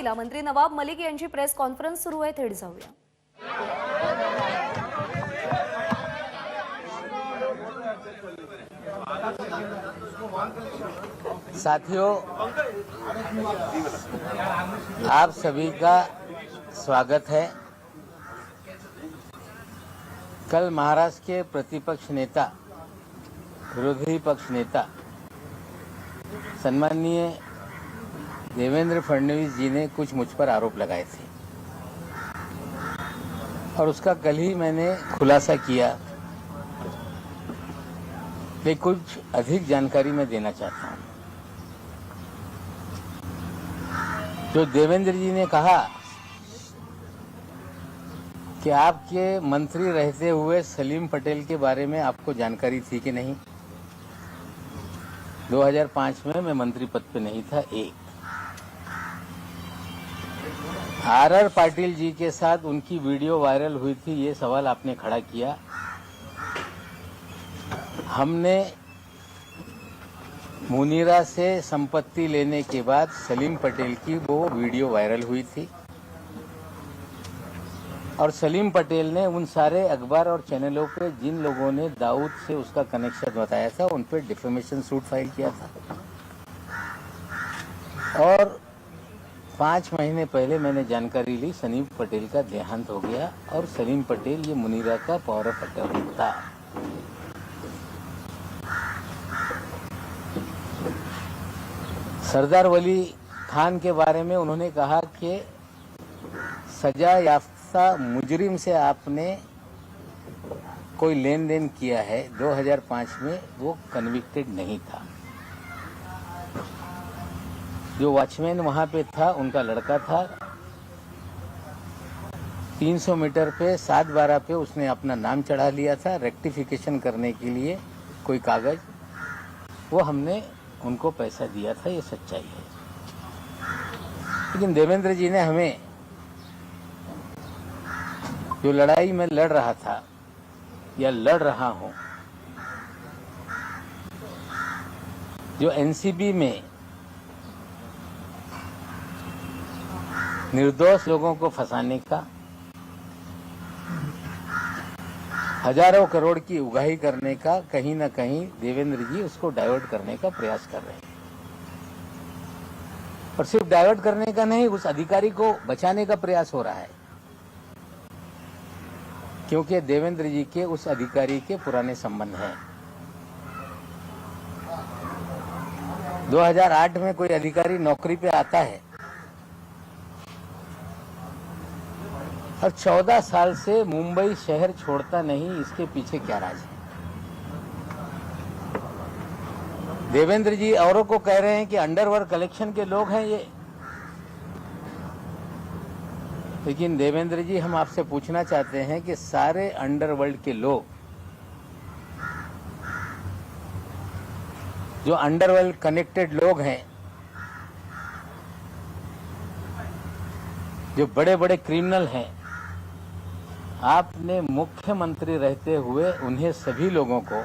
सुरुवातीला मंत्री नवाब मलिक यांची प्रेस कॉन्फरन्स सुरू आहे, थेट जाऊया। साथियों, आप सभी का स्वागत है। कल महाराष्ट्र के प्रतिपक्ष नेता, विरोधी पक्ष नेता सम्माननीय देवेंद्र फडणवीस जी ने कुछ मुझ पर आरोप लगाए थे और उसका कल ही मैंने खुलासा किया, लेकिन कुछ अधिक जानकारी मैं देना चाहता हूं। जो देवेंद्र जी ने कहा कि आपके मंत्री रहते हुए सलीम पटेल के बारे में आपको जानकारी थी कि नहीं। 2005 में मैं मंत्री पद पे नहीं था। एक आर पाटिल जी के साथ उनकी वीडियो वायरल हुई थी, ये सवाल आपने खड़ा किया। हमने मुनीरा से संपत्ति लेने के बाद सलीम पटेल की वो वीडियो वायरल हुई थी और सलीम पटेल ने उन सारे अखबार और चैनलों पे जिन लोगों ने दाऊद से उसका कनेक्शन बताया था उन पे डिफेमेशन सूट फाइल किया था। और 5 महीने पहले मैंने जानकारी ली सलीम पटेल का देहांत हो गया और सलीम पटेल ये मुनीरा का पावर ऑफ अटॉर्नी था। सरदार वली खान के बारे में उन्होंने कहा कि सजा याफ्ता मुजरिम से आपने कोई लेन देन किया है। 2005 में वो कन्विक्टेड नहीं था। जो वॉचमैन वहां पे था उनका लड़का था। 300 मीटर पे 7/12 पे उसने अपना नाम चढ़ा लिया था रेक्टिफिकेशन करने के लिए कोई कागज, वो हमने उनको पैसा दिया था, ये सच्चाई है। लेकिन देवेंद्र जी ने हमें जो लड़ाई में लड़ रहा था या लड़ रहा हूं, जो एनसीबी में निर्दोष लोगों को फंसाने का, हजारों करोड़ की उगाही करने का, कहीं ना कहीं देवेंद्र जी उसको डाइवर्ट करने का प्रयास कर रहे हैं। और सिर्फ डाइवर्ट करने का नहीं, उस अधिकारी को बचाने का प्रयास हो रहा है, क्योंकि देवेंद्र जी के उस अधिकारी के पुराने संबंध हैं। 2008 में कोई अधिकारी नौकरी पे आता है और 14 साल से मुंबई शहर छोड़ता नहीं, इसके पीछे क्या राज है? देवेंद्र जी औरों को कह रहे हैं कि अंडरवर्ल्ड कलेक्शन के लोग हैं ये, लेकिन देवेंद्र जी हम आपसे पूछना चाहते हैं कि सारे अंडरवर्ल्ड के लोग, जो अंडरवर्ल्ड कनेक्टेड लोग हैं, जो बड़े बड़े क्रिमिनल हैं, आपने मुख्यमंत्री रहते हुए उन्हें सभी लोगों को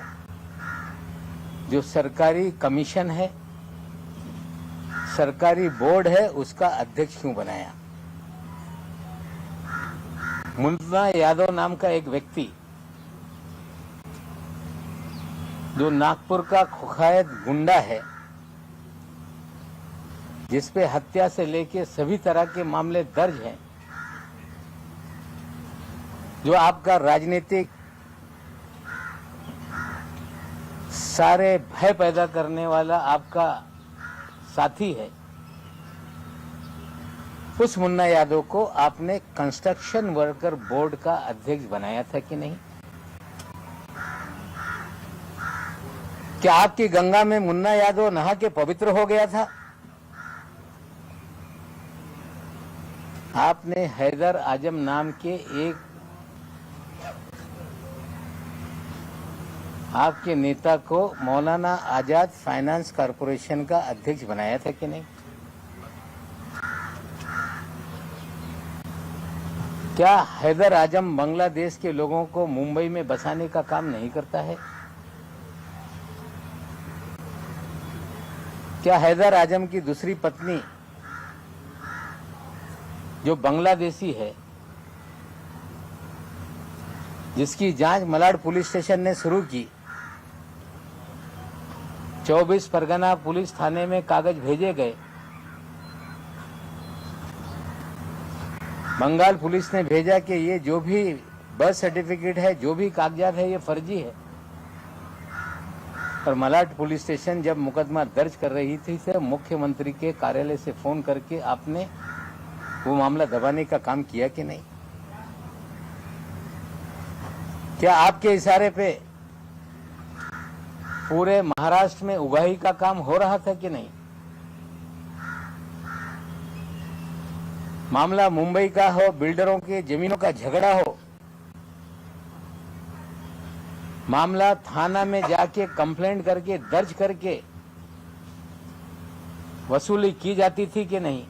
जो सरकारी कमीशन है, सरकारी बोर्ड है, उसका अध्यक्ष क्यों बनाया? मुन्ना यादव नाम का एक व्यक्ति जो नागपुर का कुख्यात गुंडा है, जिसपे हत्या से लेके सभी तरह के मामले दर्ज हैं, जो आपका राजनीतिक सारे भय पैदा करने वाला आपका साथी है, उस मुन्ना यादव को आपने कंस्ट्रक्शन वर्कर बोर्ड का अध्यक्ष बनाया था कि नहीं? क्या आपकी गंगा में मुन्ना यादव नहा के पवित्र हो गया था? आपने हैदर आजम नाम के एक आपके नेता को मौलाना आजाद फाइनेंस कॉरपोरेशन का अध्यक्ष बनाया था कि नहीं? क्या हैदर आजम बांग्लादेश के लोगों को मुंबई में बसाने का काम नहीं करता है? क्या हैदर आजम की दूसरी पत्नी जो बांग्लादेशी है, जिसकी जांच मलाड पुलिस स्टेशन ने शुरू की। 24 परगना पुलिस थाने में कागज भेजे गए। बंगाल पुलिस ने भेजा कि ये जो भी बर्थ सर्टिफिकेट है, जो भी कागजात है, ये फर्जी है। और मलाड पुलिस स्टेशन जब मुकदमा दर्ज कर रही थी तो मुख्यमंत्री के कार्यालय से फोन करके आपने वो मामला दबाने का काम किया कि नहीं? क्या आपके इशारे पे पूरे महाराष्ट्र में उगाही का काम हो रहा था कि नहीं? मामला मुंबई का हो, बिल्डरों के जमीनों का झगड़ा हो, मामला थाना में जाके कंप्लेंट करके दर्ज करके वसूली की जाती थी कि नहीं?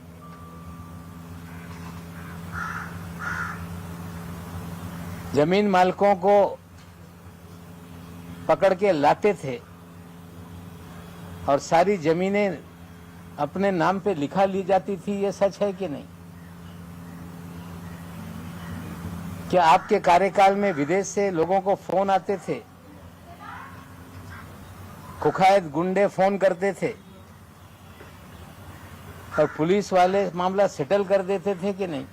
जमीन मालिकों को पकड़ के लाते थे और सारी जमीनें अपने नाम पे लिखा ली जाती थी, ये सच है कि नहीं? क्या आपके कार्यकाल में विदेश से लोगों को फोन आते थे, कुख्यात गुंडे फोन करते थे और पुलिस वाले मामला सेटल कर देते थे कि नहीं?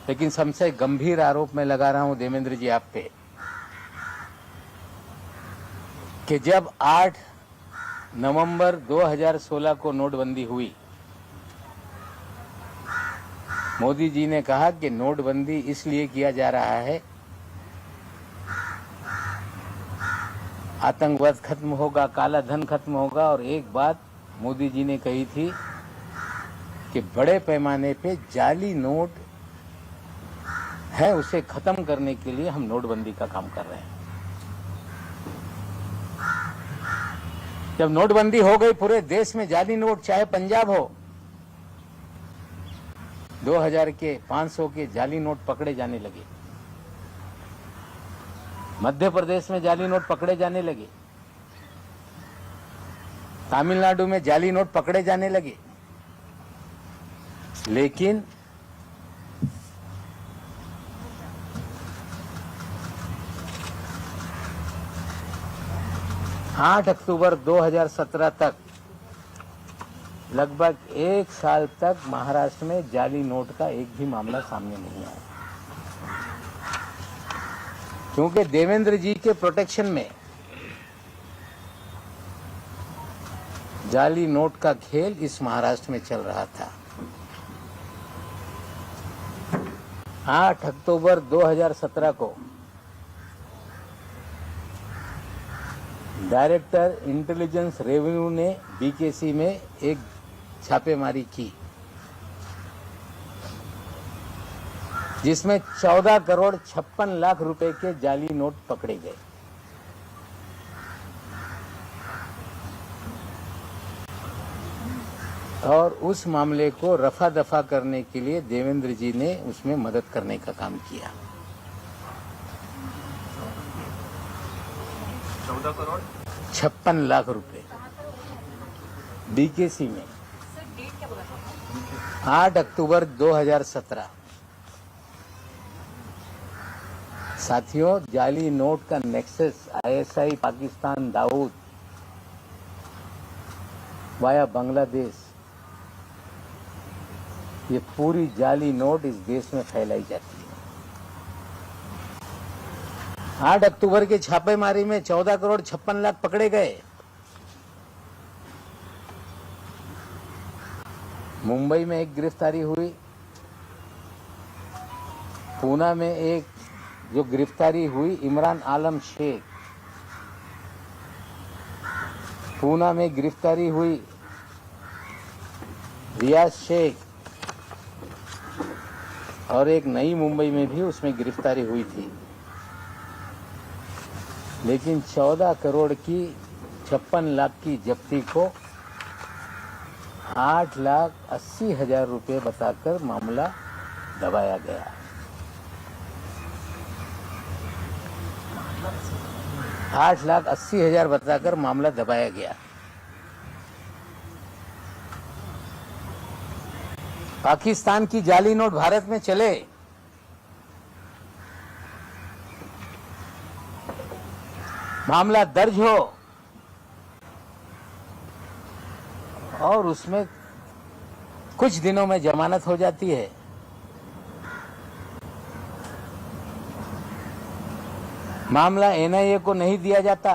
लेकिन सबसे गंभीर आरोप मैं लगा रहा हूं देवेंद्र जी आप पे कि जब 8 नवंबर 2016 को नोटबंदी हुई, मोदी जी ने कहा कि नोटबंदी इसलिए किया जा रहा है, आतंकवाद खत्म होगा, काला धन खत्म होगा। और एक बात मोदी जी ने कही थी कि बड़े पैमाने पे जाली नोट है, उसे खत्म करने के लिए हम नोटबंदी का काम कर रहे हैं। जब नोटबंदी हो गई पूरे देश में जाली नोट, चाहे पंजाब हो, 2000 के 500 के जाली नोट पकड़े जाने लगे। मध्य प्रदेश में जाली नोट पकड़े जाने लगे, तमिलनाडु में जाली नोट पकड़े जाने लगे। लेकिन आठ अक्टूबर 2017 तक, लगभग 1 साल तक महाराष्ट्र में जाली नोट का एक भी मामला सामने नहीं आया, क्योंकि देवेंद्र जी के प्रोटेक्शन में जाली नोट का खेल इस महाराष्ट्र में चल रहा था। 8 अक्टूबर 2017 को डायरेक्टर इंटेलिजेंस रेवेन्यू ने बीकेसी में एक छापेमारी की, जिसमें 14 करोड़ 56 लाख रुपए के जाली नोट पकड़े गए। और उस मामले को रफा दफा करने के लिए देवेंद्र जी ने उसमें मदद करने का काम किया। 14 करोड़ 56 लाख रुपए बीकेसी में 8 अक्टूबर 2017। साथियों, जाली नोट का nexus ISI Pakistan, Dawood via Bangladesh, ये पूरी जाली नोट इस देश में फैलाई जाती है। 8 अक्टूबर के छापेमारी में 14 करोड़ 56 लाख पकड़े गए। मुंबई में एक गिरफ्तारी हुई, पूना में एक जो गिरफ्तारी हुई इमरान आलम शेख, पूना में गिरफ्तारी हुई रियाज शेख, और एक नई मुंबई में भी उसमें गिरफ्तारी हुई थी। लेकिन 14 करोड़ की 56 लाख की जब्ती को 8,80,000 रुपये बताकर मामला दबाया गया। 8,80,000 बताकर मामला दबाया गया। पाकिस्तान की जाली नोट भारत में चले, मामला दर्ज हो और उसमें कुछ दिनों में जमानत हो जाती है। मामला एनआईए को नहीं दिया जाता।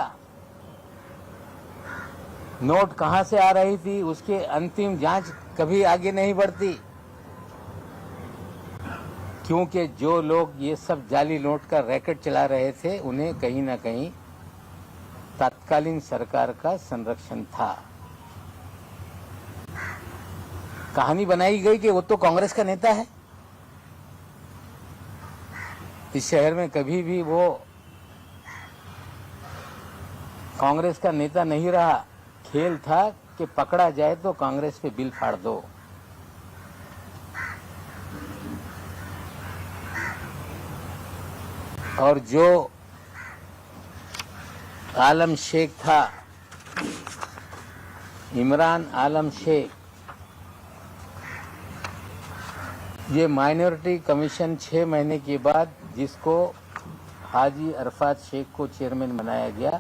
नोट कहां से आ रही थी उसके अंतिम जांच कभी आगे नहीं बढ़ती, क्योंकि जो लोग ये सब जाली नोट का रैकेट चला रहे थे उन्हें कहीं ना कहीं तत्कालीन सरकार का संरक्षण था। कहानी बनाई गई कि वो तो कांग्रेस का नेता है। इस शहर में कभी भी वो कांग्रेस का नेता नहीं रहा। खेल था कि पकड़ा जाए तो कांग्रेस पे बिल फाड़ दो। और जो आलम शेख था, इमरान आलम शेख, ये माइनॉरिटी कमीशन 6 महीने के बाद जिसको हाजी अरफात शेख को चेयरमैन बनाया गया,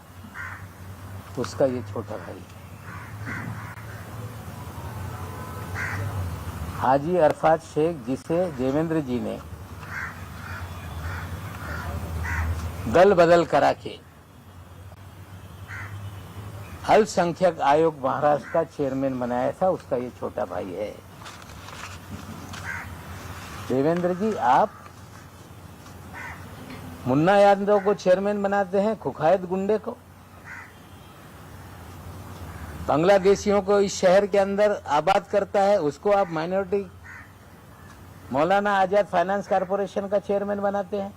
उसका ये छोटा भाई हाजी अरफात शेख, जिसे देवेंद्र जी ने दल बदल करा के अल्पसंख्यक आयोग महाराष्ट्र का चेयरमैन बनाया था, उसका ये छोटा भाई है। देवेंद्र जी, आप मुन्ना यादव को चेयरमैन बनाते हैं, कुखायत गुंडे को। बांग्लादेशियों को इस शहर के अंदर आबाद करता है, उसको आप minority Maulana Azad finance corporation का चेयरमैन बनाते हैं।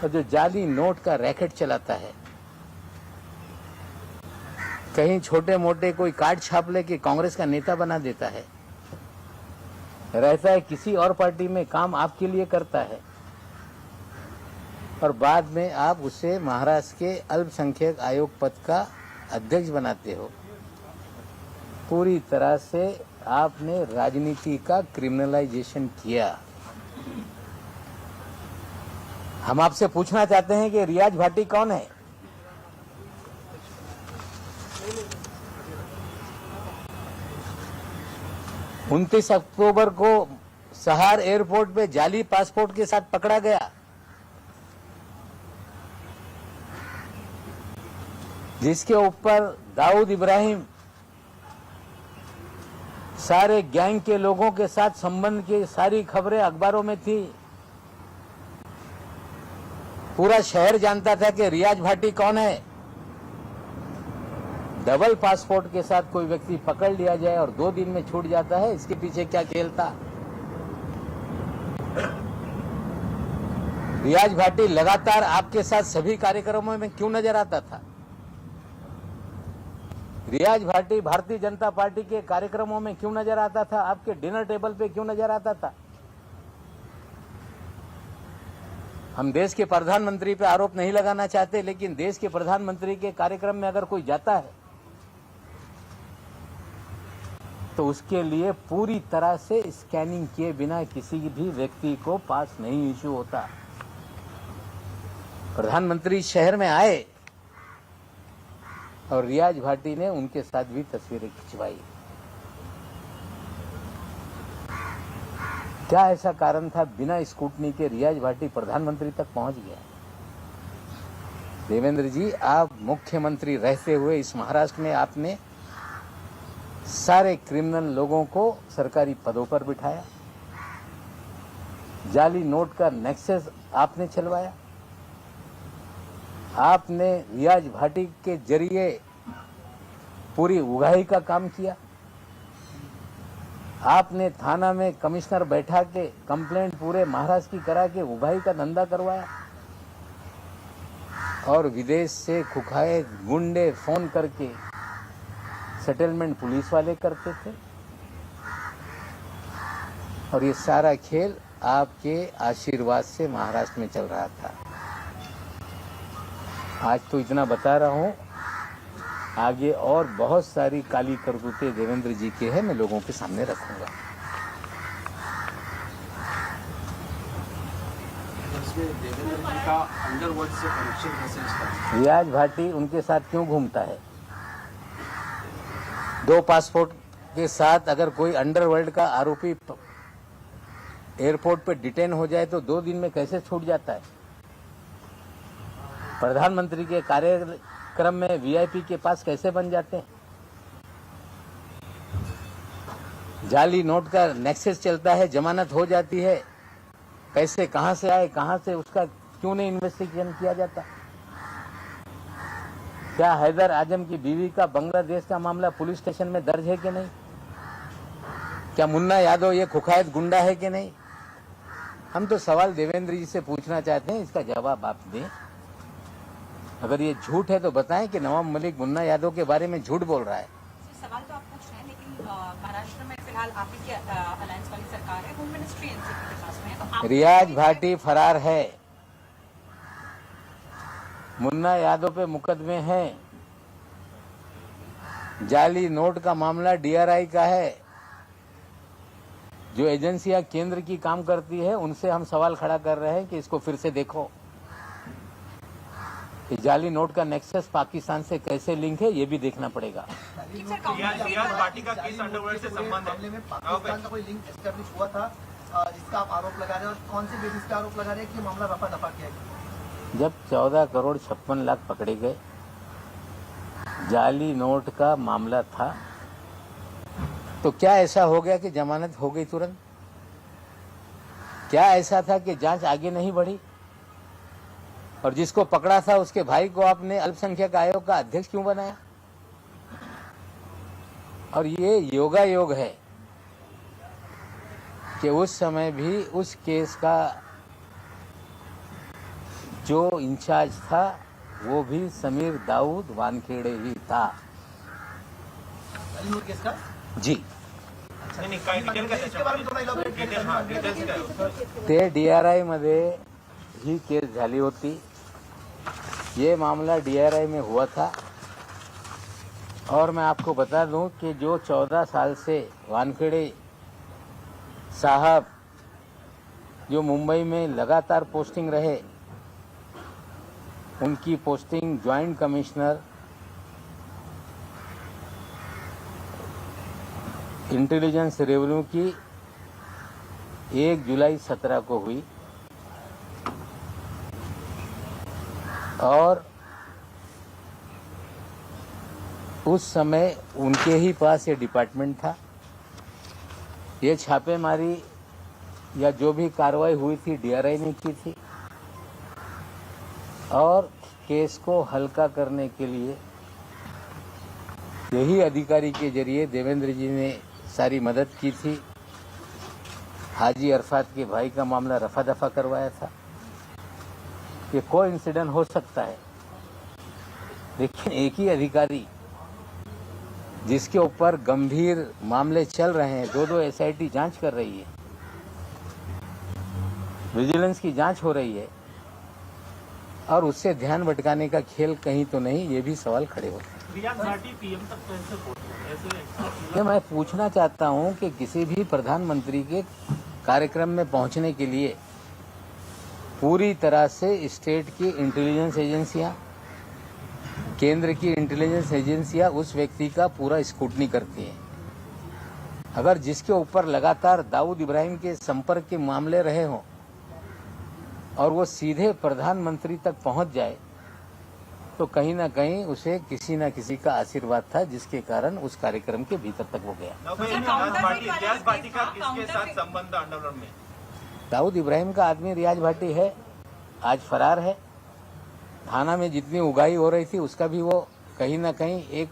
और जो जाली नोट का रैकेट चलाता है, कहीं छोटे मोटे कोई कार्ड छाप लेके कांग्रेस का नेता बना देता है, रहता है किसी और पार्टी में, काम आपके लिए करता है, और बाद में आप उसे महाराष्ट्र के अल्पसंख्यक आयोग पद का अध्यक्ष बनाते हो। पूरी तरह से आपने राजनीति का क्रिमिनलाइजेशन किया। हम आपसे पूछना चाहते हैं कि रियाज भाटी कौन है? उनतीस अक्टूबर को सहार एयरपोर्ट पे जाली पासपोर्ट के साथ पकड़ा गया, जिसके ऊपर दाऊद इब्राहिम सारे गैंग के लोगों के साथ संबंध की सारी खबरें अखबारों में थी। पूरा शहर जानता था कि रियाज भाटी कौन है। डबल पासपोर्ट के साथ कोई व्यक्ति पकड़ लिया जाए और 2 दिन में छूट जाता है, इसके पीछे क्या खेल था? रियाज भाटी लगातार आपके साथ सभी कार्यक्रमों में क्यों नजर आता था? रियाज भाटी भारतीय जनता पार्टी के कार्यक्रमों में क्यों नजर आता था? आपके डिनर टेबल पे क्यों नजर आता था? हम देश के प्रधानमंत्री पे आरोप नहीं लगाना चाहते, लेकिन देश के प्रधानमंत्री के कार्यक्रम में अगर कोई जाता है तो उसके लिए पूरी तरह से स्कैनिंग किए बिना किसी भी व्यक्ति को पास नहीं इशू होता। प्रधानमंत्री शहर में आए और रियाज भाटी ने उनके साथ भी तस्वीरें खिंचवाई। क्या ऐसा कारण था बिना स्कूटनी के रियाज भाटी प्रधानमंत्री तक पहुंच गया? देवेंद्र जी, आप मुख्यमंत्री रहते हुए इस महाराष्ट्र में आपने सारे क्रिमिनल लोगों को सरकारी पदों पर बिठाया। जाली नोट का नेक्सस आपने चलवाया। आपने रियाज भाटी के जरिए पूरी उगाही का काम किया। आपने थाना में कमिश्नर बैठा के कंप्लेंट पूरे महाराष्ट्र की करा के उगाही का धंधा करवाया। और विदेश से खुखाए गुंडे फोन करके सेटलमेंट पुलिस वाले करते थे। और ये सारा खेल आपके आशीर्वाद से महाराष्ट्र में चल रहा था। आज तो इतना बता रहा हूं, आगे और बहुत सारी काली करतूतें देवेंद्र जी के हैं, मैं लोगों के सामने रखूंगा। देवेंद्र जी का अंडरवर्ल्ड से कनेक्शन कैसे इसका? रियाज भाटी उनके साथ क्यों घूमता है? 2 पासपोर्ट के साथ अगर कोई अंडरवर्ल्ड का आरोपी एयरपोर्ट पे डिटेन हो जाए तो 2 दिन में कैसे छूट जाता है? प्रधानमंत्री के कार्यक्रम में वीआईपी के पास कैसे बन जाते हैं? जाली नोट का नेक्सस चलता है, जमानत हो जाती है, पैसे कहां से आए, कहां से, उसका क्यों नहीं इन्वेस्टिगेशन किया जाता? क्या हैदर आजम की बीवी का बांग्लादेश का मामला पुलिस स्टेशन में दर्ज है कि नहीं? क्या मुन्ना यादव ये कुख्यात गुंडा है कि नहीं? हम तो सवाल देवेंद्र जी से पूछना चाहते हैं, इसका जवाब आप दें। अगर ये झूठ है तो बताएं कि नवाब मलिक मुन्ना यादव के बारे में झूठ बोल रहा है। सवाल तो आप पूछ रहे हैं, लेकिन महाराष्ट्र में फिलहाल आप ही की अलायंस वाली सरकार है, होम मिनिस्ट्री एनसीपी के पास में है, तो आप रियाज भाटी फरार है, मुन्ना यादव पे मुकदमे हैं, जाली नोट का मामला डीआरआई का है। जो एजेंसियां केंद्र की काम करती है उनसे हम सवाल खड़ा कर रहे हैं कि इसको फिर से देखो कि जाली नोट का नेक्सस पाकिस्तान से कैसे लिंक है, ये भी देखना पड़ेगा। रियाज भाटी का केस अंडरवर्ल्ड से संबंध है। मामले में पाकिस्तान का कोई लिंक एस्टैब्लिश हुआ था जिसका आप आरोप लगा रहे हैं, और कौन से बेसिस पे आरोप लगा रहे हैं कि मामला रफा दफा किया गया? जब 14 करोड़ 56 लाख पकड़े गए, जाली नोट का मामला था, तो क्या ऐसा हो गया कि जमानत हो गई तुरंत? क्या ऐसा था कि जांच आगे नहीं बढ़ी? और जिसको पकड़ा था उसके भाई को आपने अल्पसंख्यक आयोग का अध्यक्ष क्यों बनाया? और ये योगा योग है कि उस समय भी उस केस का जो इंचार्ज था वो भी समीर दाऊद वानखेड़े ही था। जाली नोट केस का? जी, नहीं काय डिटेल का इसके बारे में थोड़ा इलॉबरेट करें। ते डीआरआय मध्ये ही केस झाली होती। ये मामला डीआरआई में हुआ था। और मैं आपको बता दूं कि जो 14 साल से वानखेड़े साहब जो मुंबई में लगातार पोस्टिंग रहे, उनकी posting joint commissioner intelligence revenue की 1 जुलाई 17 को हुई और उस समय उनके ही पास ये डिपार्टमेंट था। ये छापेमारी या जो भी कार्रवाई हुई थी डीआरआई ने की थी और केस को हल्का करने के लिए यही अधिकारी के जरिए देवेंद्र जी ने सारी मदद की थी। हाजी अरफात के भाई का मामला रफा दफा करवाया था। ये कोई इंसिडेंट हो सकता है, लेकिन एक ही अधिकारी जिसके ऊपर गंभीर मामले चल रहे हैं, 2 एसआईटी जांच कर रही है, विजिलेंस की जांच हो रही है, और उससे ध्यान भटकाने का खेल कहीं तो नहीं, ये भी सवाल खड़े होते हैं। रियाज भाटी पीएम तक कैसे पहुंचे? ये मैं पूछना चाहता हूं कि किसी भी प्रधानमंत्री के कार्यक्रम में पहुंचने के लिए पूरी तरह से स्टेट की इंटेलिजेंस एजेंसियां, केंद्र की इंटेलिजेंस एजेंसियां उस व्यक्ति का पूरा स्क्रूटनी करती हैं। अगर जिसके ऊपर लगातार दाऊद इब्राहिम के संपर्क के मामले रहे हों और वो सीधे प्रधानमंत्री तक पहुंच जाए, तो कहीं ना कहीं उसे किसी न किसी का आशीर्वाद था, जिसके कारण उस कार्यक्रम के भीतर तक वो गया। रियाज भाटी का किसके साथ संबंध अंडरवर्ल्ड में? दाऊद इब्राहिम का आदमी रियाज भाटी है, आज फरार है। थाना में जितनी उगाही हो रही थी उसका भी वो कहीं ना कहीं एक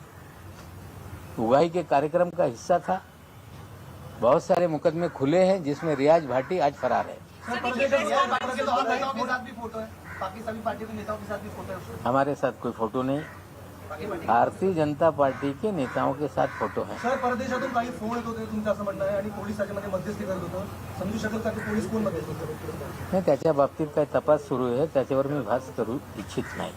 उगाही के कार्यक्रम का हिस्सा था। बहुत सारे मुकदमे खुले हैं जिसमें रियाज भाटी आज फरार है। रियाज भाटी के तो और नेताओं के साथ भी फोटो है, बाकी सभी पार्टियों के नेताओं के साथ भी फोटो है। हमारे साथ कोई फोटो नहीं, भारतीय जनता पार्टी के नेताओं के साथ फोटो है। सर, परदेशातून काही फोन येत होते तुमचं असं म्हणणं आहे आणि पोलीस त्याच्यामध्ये मध्यस्थी करत होतं, समजू शकेल का की पोलीस कोण मध्यस्थी करत होते? नाही, त्याच्या बाबतीत काही तपास सुरू आहे, त्याच्यावर मी भाष्य करू इच्छित नाही।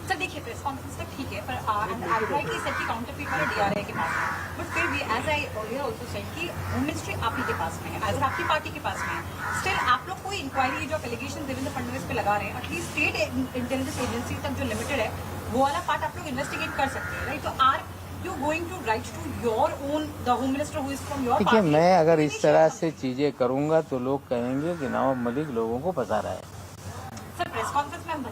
सर देखिए प्रेस कॉन्फ्रेंस तक ठीक है, पर आईटी सेट की काउंटर पेपर है डीआरआई के पास है, बट फिर भी as I earlier also said कि होम मिनिस्ट्री आप ही के पास में है, एज आपकी पार्टी के पास में है। स्टिल आप लोग कोई इंक्वायरी जो एलिगेशन देवेंद्र फडणवीस पे लगा रहे हैं, एटलीस्ट स्टेट इंटेलिजेंस एजेंसी तक जो लिमिटेड है वो वाला पार्ट आप लोग इन्वेस्टिगेट कर सकते हैं, राइट? तो are you going to write to your own the home minister who is from your देखिए, पार्टी? मैं अगर इस तरह से चीजें करूंगा तो लोग कहेंगे कि नवाब मलिक लोगों को फंसा रहा है। सर प्रेस कॉन्फ्रेंस में हम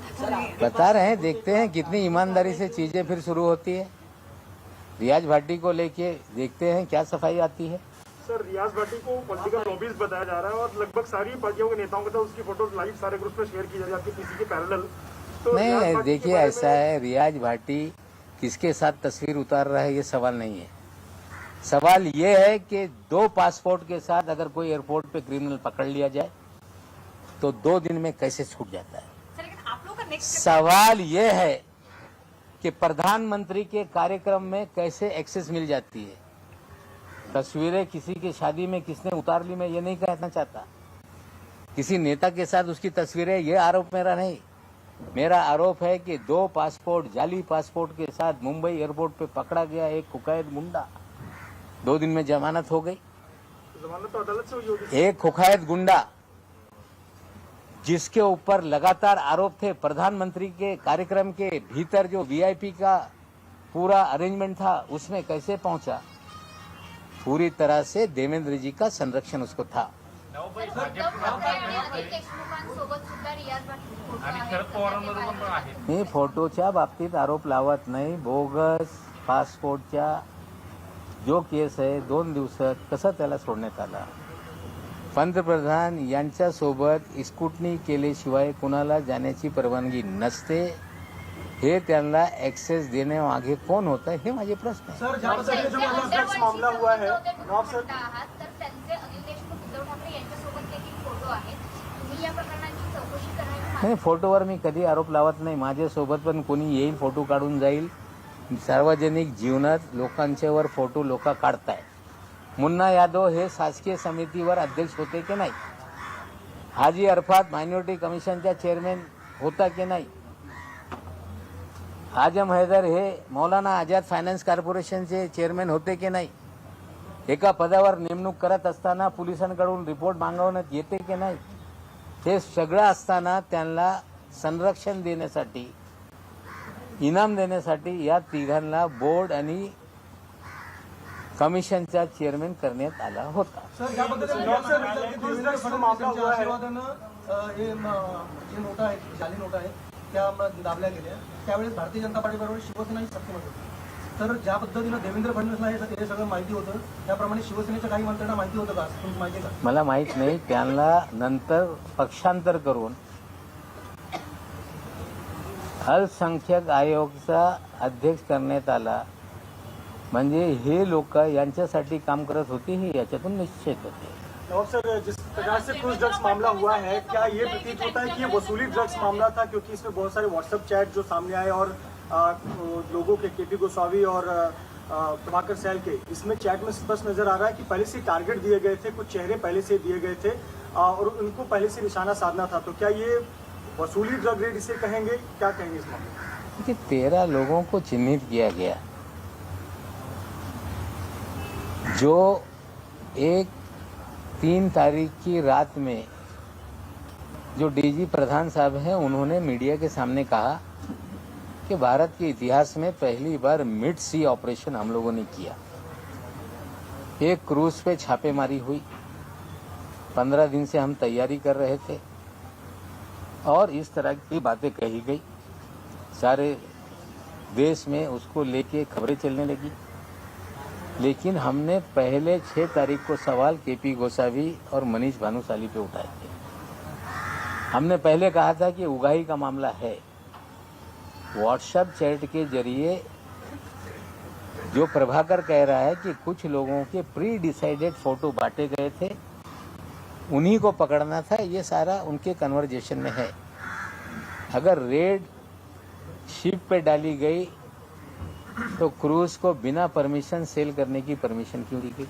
बता रहे हैं, देखते हैं कितनी ईमानदारी से चीजें फिर शुरू होती है। रियाज भाटी को लेके देखते हैं क्या सफाई आती है। सर रियाज भाटी को पॉलिटिकल लॉबीज बताया जा रहा है और लगभग सारी पार्टियों के नेताओं के साथ उसकी फोटो लाइव सारे ग्रुप में शेयर की जा रही है आपकी पीसी के पैरेलल। तो नहीं, देखिए ऐसा है, रियाज भाटी किसके साथ तस्वीर उतार रहा है ये सवाल नहीं है। सवाल ये है कि 2 पासपोर्ट के साथ अगर कोई एयरपोर्ट पे क्रिमिनल पकड़ लिया जाए तो 2 दिन में कैसे छूट जाता है। लेकिन आप लोग का नेक्स्ट सवाल ये है कि प्रधानमंत्री के कार्यक्रम में कैसे एक्सेस मिल जाती है। तस्वीरें किसी की शादी में किसने उतार ली, मैं ये नहीं कहना चाहता। किसी नेता के साथ उसकी तस्वीरें, ये आरोप मेरा नहीं। मेरा आरोप है कि 2 पासपोर्ट, जाली पासपोर्ट के साथ मुंबई एयरपोर्ट पे पकड़ा गया एक कुकैद गुंडा, 2 दिन में जमानत हो गई। जमानत तो अदालत से हुई होगी। एक कुकैद गुंडा जिसके ऊपर लगातार आरोप थे, प्रधानमंत्री के कार्यक्रम के भीतर जो वीआईपी का पूरा अरेंजमेंट था उसमें कैसे पहुंचा। पूरी तरह से देवेंद्र जी का संरक्षण उसको था। मी फोटोच्या बाबतीत आरोप लावत नाही। बोगस पासपोर्टच्या जो केस आहे 2 दिवसात कसं त्याला सोडण्यात आला। पंतप्रधान यांच्यासोबत स्कूटनी केल्याशिवाय कुणाला जाण्याची परवानगी नसते। हे त्यांना ऍक्सेस देण्यामागे कोण होतं हे माझे प्रश्न आहे। सर जहाँ पर जो ड्रग्स मामला हुआ है नवाब सर, तर त्यांचे अनिल देशमुख, उद्धव ठाकरे यांच्यासोबत देखील फोटो आहेत। तुम्ही या प्रकरणाची चौकशी करण्याची नाही, फोटोवर मी कधी आरोप लावत नाही। माझ्यासोबत पण कोणी येईल, फोटो काढून जाईल। सार्वजनिक जीवनात लोकांच्यावर फोटो लोक काढताय। मुन्ना यादव हे शासकीय समितीवर अध्यक्ष होते की नाही? हाजी अरफात मायनॉरिटी कमिशनच्या चेअरमॅन होता की नाही? आजम हैदर हे मौलाना आझाद फायनान्स कॉर्पोरेशनचे चेअरमॅन होते की नाही? एका पदावर नेमणूक करत असताना पोलिसांकडून रिपोर्ट मागवण्यात येते की नाही? हे सगळं असताना त्यांना संरक्षण देण्यासाठी, इनाम देण्यासाठी या तिघांना बोर्ड आणि कमिशनचा चेअरमॅन करण्यात आला होता। सर या पद्धतीने मामला हुआ है, हे जे नोटा आहेत, जाली नोटा आहेत त्या दाबल्या गेल्या, त्यावेळेस भारतीय जनता पार्टीबरोबर शिवसेनाही सत्तेमध्ये होती। तर ज्या पद्धतीनं देवेंद्र फडणवीसला हे सगळं माहिती होतं, त्याप्रमाणे शिवसेनेच्या काही मंत्र्यांना माहिती होतं का? तुम्ही माहिती का? मला माहित नाही। त्यांना नंतर पक्षांतर करून अल्पसंख्याक आयोगाचा अध्यक्ष करण्यात आला। म्हणजे हे लोक यांच्यासाठी काम करत होते हे याच्यातून निश्चित होते। नवाब सर जिस प्रकार से क्रूज ड्रग्स मामला हुआ है, क्या ये प्रतीत होता है कि ये वसूली ड्रग्स मामला था? क्योंकि इसमें बहुत सारे व्हाट्सएप चैट जो सामने आए और लोगों के केपी गोसावी और प्रभाकर सैल के, इसमें चैट में स्पष्ट नजर आ रहा है कि पहले से टारगेट दिए गए थे, कुछ चेहरे पहले से दिए गए थे और उनको पहले से निशाना साधना था। तो क्या ये वसूली ड्रग रेड इसे कहेंगे, क्या कहेंगे इस मामले में? देखिए 13 लोगों को चिन्हित किया गया, जो 3 तारीख की रात में जो डीजी प्रधान साहब हैं उन्होंने मीडिया के सामने कहा कि भारत के इतिहास में पहली बार मिड सी ऑपरेशन हम लोगों ने किया। एक क्रूज पे छापेमारी हुई, 15 दिन से हम तैयारी कर रहे थे और इस तरह की बातें कही गई। सारे देश में उसको लेके खबरें चलने लगी। लेकिन हमने पहले 6 तारीख को सवाल केपी गोसावी और मनीष भानुशाली पे उठाए थे। हमने पहले कहा था कि उगाही का मामला है। व्हाट्सएप चैट के जरिए जो प्रभाकर कह रहा है कि कुछ लोगों के प्री डिसाइडेड फोटो बांटे गए थे, उन्हीं को पकड़ना था, ये सारा उनके कन्वर्जेशन में है। अगर रेड शिप पे डाली गई तो क्रूज को बिना परमिशन सेल करने की परमिशन क्यों दी गई?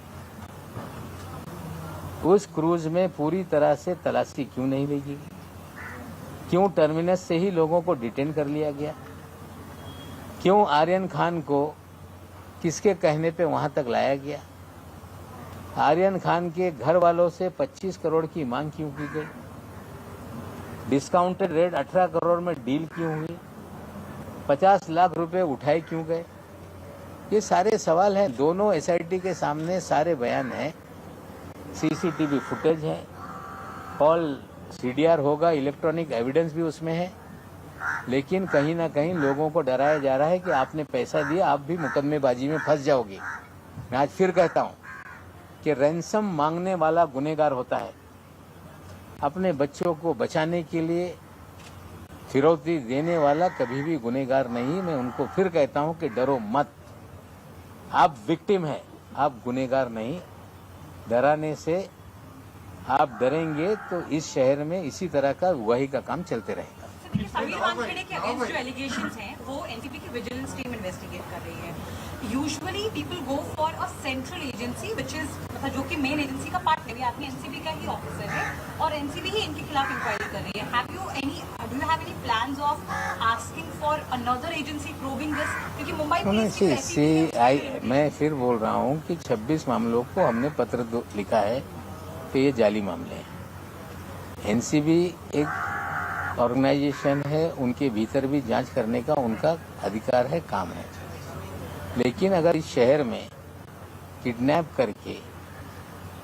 उस क्रूज में पूरी तरह से तलाशी क्यों नहीं ली गई? क्यों टर्मिनस से ही लोगों को डिटेन कर लिया गया? क्यों आर्यन खान को किसके कहने पे वहां तक लाया गया? आर्यन खान के घर वालों से 25 करोड़ की मांग क्यों की गई? डिस्काउंटेड रेट 18 करोड़ में डील क्यों हुई? 50 लाख रुपए उठाए क्यों गए? ये सारे सवाल हैं। दोनों एसआईटी के सामने सारे बयान हैं, सीसीटीवी फुटेज है, ऑल सीडीआर होगा, इलेक्ट्रॉनिक एविडेंस भी उसमें है। लेकिन कहीं ना कहीं लोगों को डराया जा रहा है कि आपने पैसा दिया, आप भी मुकदमेबाजी में फंस जाओगे। मैं आज फिर कहता हूं कि रैंसम मांगने वाला गुनहगार होता है। अपने बच्चों को बचाने के लिए फिरौती देने वाला कभी भी गुनहगार नहीं। मैं उनको फिर कहता हूं कि डरो मत, आप विक्टिम हैं, आप गुनहगार नहीं। डराने से आप डरेंगे तो इस शहर में इसी तरह का वही का काम चलते रहेगा। देखिए, समीर वानखेड़े के अगेंस्ट जो एलिगेशंस हैं वो एनसीबी की विजिलेंस टीम इन्वेस्टिगेट कर रही है। Usually people go for a central agency which is मतलब जो कि मेन एजेंसी का पार्ट है, आपने एनसीबी का ही ऑफिसर है और एनसीबी ही इनके खिलाफ इंक्वायरी कर रही है। Do you have any plans of asking for another agency probing this? क्योंकि मुंबई पुलिस की ऐसी मैं फिर बोल रहा हूँ कि 26 मामलों को हमने पत्र लिखा है तो ये जाली मामले हैं। एनसीबी एक ऑर्गेनाइजेशन है, उनके भीतर भी जांच करने का उनका अधिकार है, काम है। लेकिन अगर इस शहर में किडनैप करके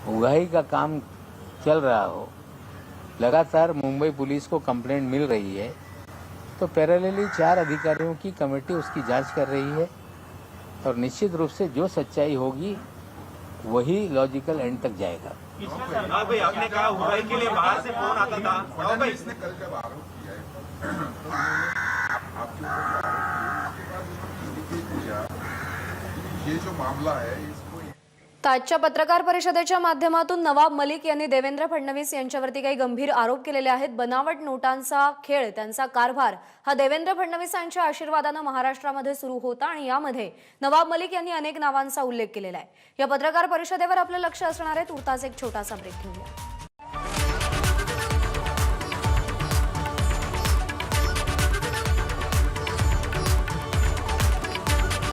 उगाही का काम चल रहा हो, लगातार मुंबई पुलिस को कंप्लेंट मिल रही है, तो पैरेलली 4 अधिकारियों की कमेटी उसकी जांच कर रही है और निश्चित रूप से जो सच्चाई होगी वही लॉजिकल एंड तक जाएगा। भाई आपने कहा हुआई के लिए बाहर से फोन आता था। भाई इसने कल जब आरोप किया है तो आपके ऊपर आरोप किया, ये जो मामला है इसको आजच्या पत्रकार परिषदेच्या माध्यमातून नवाब मलिक यांनी देवेंद्र फडणवीस यांच्यावरती काही गंभीर आरोप केलेले आहेत। बनावट नोटांचा खेळ, त्यांचा कारभार हा देवेंद्र फडणवीसांच्या आशीर्वादाने महाराष्ट्रामध्ये सुरू होता आणि यामध्ये नवाब मलिक यांनी अनेक नावांचा उल्लेख केलेला आहे। या पत्रकार परिषदेवर आपलं लक्ष असणार आहे। तुर्तास एक छोटासा ब्रेक घेऊया।